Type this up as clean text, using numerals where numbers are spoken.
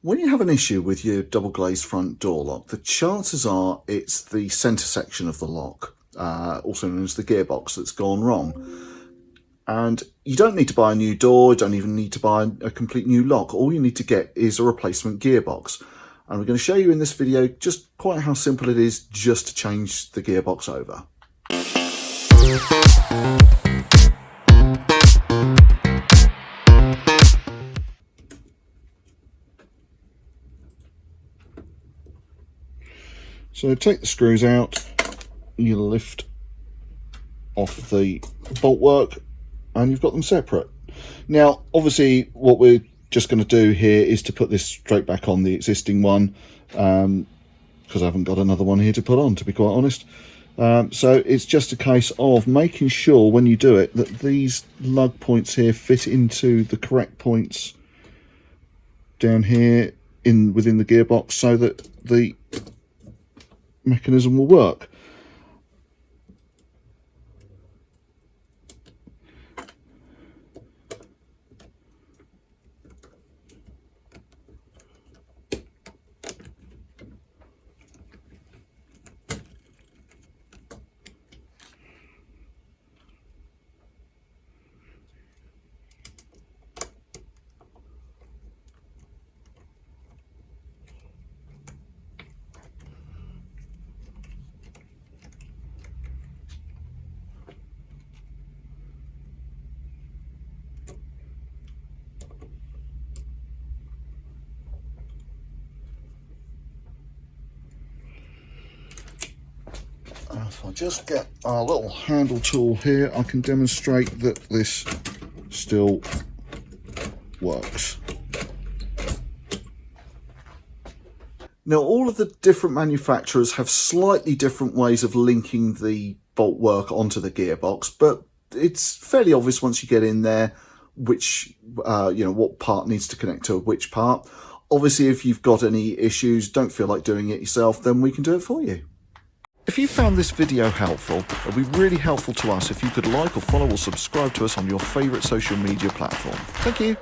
When you have an issue with your double glazed front door lock, the chances are it's the centre section of the lock, also known as the gearbox, that's gone wrong. And you don't need to buy a new door, you don't even need to buy a complete new lock. All you need to get is a replacement gearbox. And we're going to show you in this video just quite how simple it is just to change the gearbox over. So take the screws out, you lift off the bolt work, and you've got them separate. Now, obviously, what we're just going to do here is to put this straight back on the existing one, because I haven't got another one here to put on, to be quite honest. So it's just a case of making sure when you do it that these lug points here fit into the correct points down here within the gearbox, so that the mechanism will work. If I just get our little handle tool here, I can demonstrate that this still works. Now, all of the different manufacturers have slightly different ways of linking the bolt work onto the gearbox, but it's fairly obvious once you get in there which, what part needs to connect to which part. Obviously, if you've got any issues, don't feel like doing it yourself, then we can do it for you. If you found this video helpful, it would be really helpful to us if you could like or follow or subscribe to us on your favourite social media platform. Thank you.